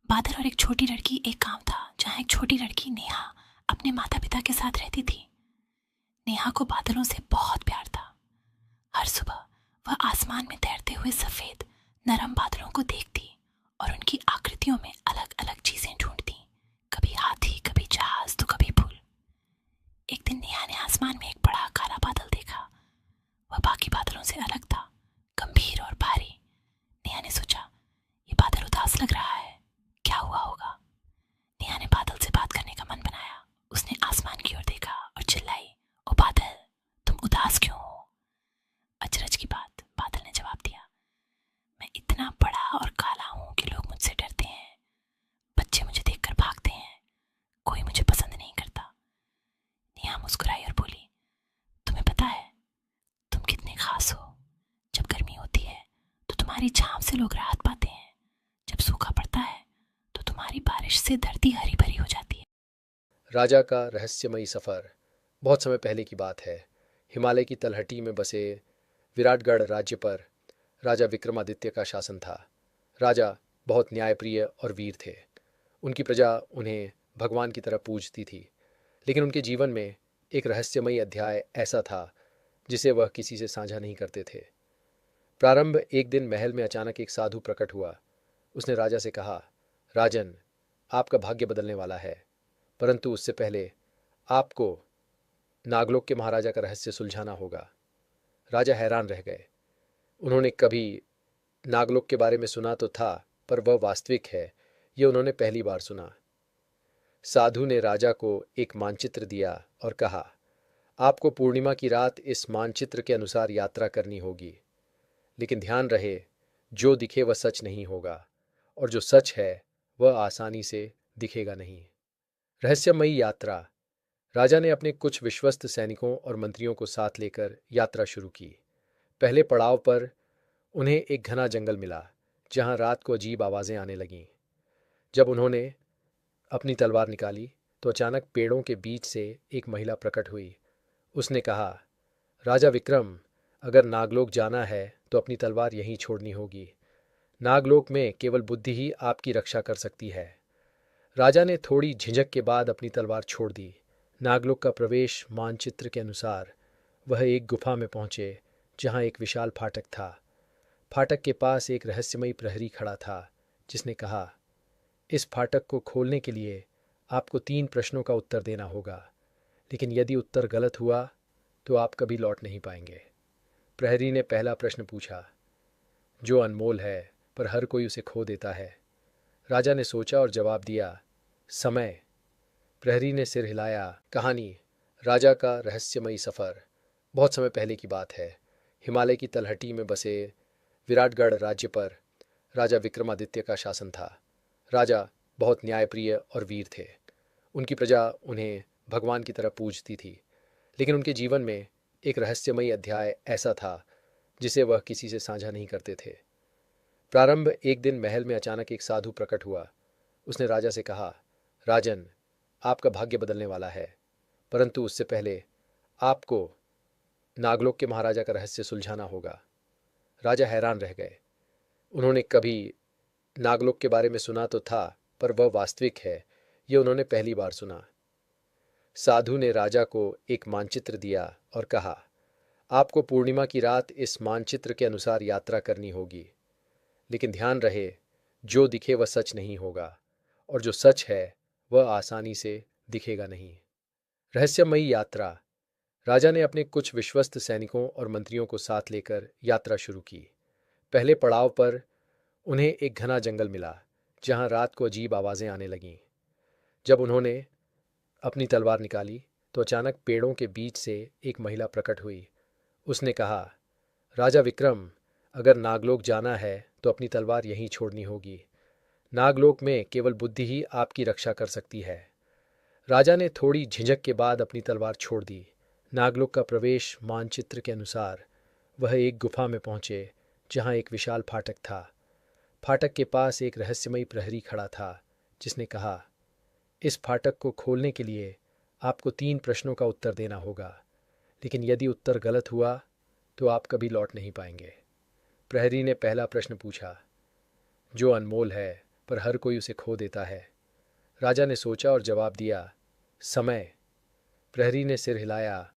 बादल और एक छोटी लड़की एक गांव था जहाँ एक छोटी लड़की नेहा अपने माता पिता के साथ रहती थी। नेहा को बादलों से बहुत प्यार था। हर सुबह वह आसमान में तैरते हुए सफेद नरम बादलों को देखती और उनकी आकृतियों में अलग अलग चीजें ढूंढती, कभी हाथी, कभी जहाज तो कभी फूल। एक दिन नेहा ने आसमान में एक बड़ा काला बादल देखा। वह बाकी बादलों से अलग था, गंभीर और भारी। नेहा ने सोचा, ये बादल उदास लग रहा है, क्या हुआ होगा। नेहा ने बादल से बात करने का मन बनाया। उसने आसमान की ओर देखा और चिल्लाई, ओ बादल, तुम उदास क्यों हो? अचरज की बात, बादल ने जवाब दिया, मैं इतना बड़ा और काला हूं कि लोग मुझसे डरते हैं। बच्चे मुझे देखकर भागते हैं, कोई मुझे पसंद नहीं करता। नेहा मुस्कुराई और बोली, तुम्हें पता है तुम कितने खास हो। जब गर्मी होती है तो तुम्हारी छांव से लोग राहत पाते हैं। जब सूखा पड़ता है तो तुम्हारी बारिश से धरती हरी भरी हो जाती है। राजा का रहस्यमयी सफ़र। बहुत समय पहले की बात है। हिमालय की तलहटी में बसे विराटगढ़ राज्य पर राजा विक्रमादित्य का शासन था। राजा बहुत न्यायप्रिय और वीर थे। उनकी प्रजा उन्हें भगवान की तरह पूजती थी। लेकिन उनके जीवन में एक रहस्यमयी अध्याय ऐसा था जिसे वह किसी से साझा नहीं करते थे। प्रारंभ एक दिन महल में अचानक एक साधु प्रकट हुआ। उसने राजा से कहा, राजन, आपका भाग्य बदलने वाला है, परंतु उससे पहले आपको नागलोक के महाराजा का रहस्य सुलझाना होगा। राजा हैरान रह गए। उन्होंने कभी नागलोक के बारे में सुना तो था, पर वह वास्तविक है, ये उन्होंने पहली बार सुना। साधु ने राजा को एक मानचित्र दिया और कहा, आपको पूर्णिमा की रात इस मानचित्र के अनुसार यात्रा करनी होगी। लेकिन ध्यान रहे, जो दिखे वह सच नहीं होगा, और जो सच है वह आसानी से दिखेगा नहीं। रहस्यमयी यात्रा। राजा ने अपने कुछ विश्वस्त सैनिकों और मंत्रियों को साथ लेकर यात्रा शुरू की। पहले पड़ाव पर उन्हें एक घना जंगल मिला, जहां रात को अजीब आवाजें आने लगीं। जब उन्होंने अपनी तलवार निकाली तो अचानक पेड़ों के बीच से एक महिला प्रकट हुई। उसने कहा, राजा विक्रम, अगर नागलोक जाना है तो अपनी तलवार यहीं छोड़नी होगी। नागलोक में केवल बुद्धि ही आपकी रक्षा कर सकती है। राजा ने थोड़ी झिझक के बाद अपनी तलवार छोड़ दी। नागलोक का प्रवेश मानचित्र के अनुसार वह एक गुफा में पहुंचे, जहां एक विशाल फाटक था। फाटक के पास एक रहस्यमयी प्रहरी खड़ा था, जिसने कहा, इस फाटक को खोलने के लिए आपको 3 प्रश्नों का उत्तर देना होगा, लेकिन यदि उत्तर गलत हुआ तो आप कभी लौट नहीं पाएंगे। प्रहरी ने पहला प्रश्न पूछा, जो अनमोल है पर हर कोई उसे खो देता है। राजा ने सोचा और जवाब दिया, समय। प्रहरी ने सिर हिलाया। कहानी, राजा का रहस्यमयी सफ़र। बहुत समय पहले की बात है। हिमालय की तलहटी में बसे विराटगढ़ राज्य पर राजा विक्रमादित्य का शासन था। राजा बहुत न्यायप्रिय और वीर थे। उनकी प्रजा उन्हें भगवान की तरह पूजती थी। लेकिन उनके जीवन में एक रहस्यमयी अध्याय ऐसा था जिसे वह किसी से साझा नहीं करते थे। प्रारंभ एक दिन महल में अचानक एक साधु प्रकट हुआ। उसने राजा से कहा, राजन, आपका भाग्य बदलने वाला है, परंतु उससे पहले आपको नागलोक के महाराजा का रहस्य सुलझाना होगा। राजा हैरान रह गए। उन्होंने कभी नागलोक के बारे में सुना तो था, पर वह वास्तविक है, ये उन्होंने पहली बार सुना। साधु ने राजा को एक मानचित्र दिया और कहा, आपको पूर्णिमा की रात इस मानचित्र के अनुसार यात्रा करनी होगी। लेकिन ध्यान रहे, जो दिखे वह सच नहीं होगा, और जो सच है वह आसानी से दिखेगा नहीं। रहस्यमयी यात्रा। राजा ने अपने कुछ विश्वस्त सैनिकों और मंत्रियों को साथ लेकर यात्रा शुरू की। पहले पड़ाव पर उन्हें एक घना जंगल मिला, जहां रात को अजीब आवाजें आने लगीं। जब उन्होंने अपनी तलवार निकाली तो अचानक पेड़ों के बीच से एक महिला प्रकट हुई। उसने कहा, राजा विक्रम, अगर नागलोक जाना है तो अपनी तलवार यहीं छोड़नी होगी। नागलोक में केवल बुद्धि ही आपकी रक्षा कर सकती है। राजा ने थोड़ी झिझक के बाद अपनी तलवार छोड़ दी। नागलोक का प्रवेश मानचित्र के अनुसार वह एक गुफा में पहुंचे, जहां एक विशाल फाटक था। फाटक के पास एक रहस्यमयी प्रहरी खड़ा था, जिसने कहा, इस फाटक को खोलने के लिए आपको 3 प्रश्नों का उत्तर देना होगा, लेकिन यदि उत्तर गलत हुआ तो आप कभी लौट नहीं पाएंगे। प्रहरी ने पहला प्रश्न पूछा, जो अनमोल है पर हर कोई उसे खो देता है। राजा ने सोचा और जवाब दिया, समय। प्रहरी ने सिर हिलाया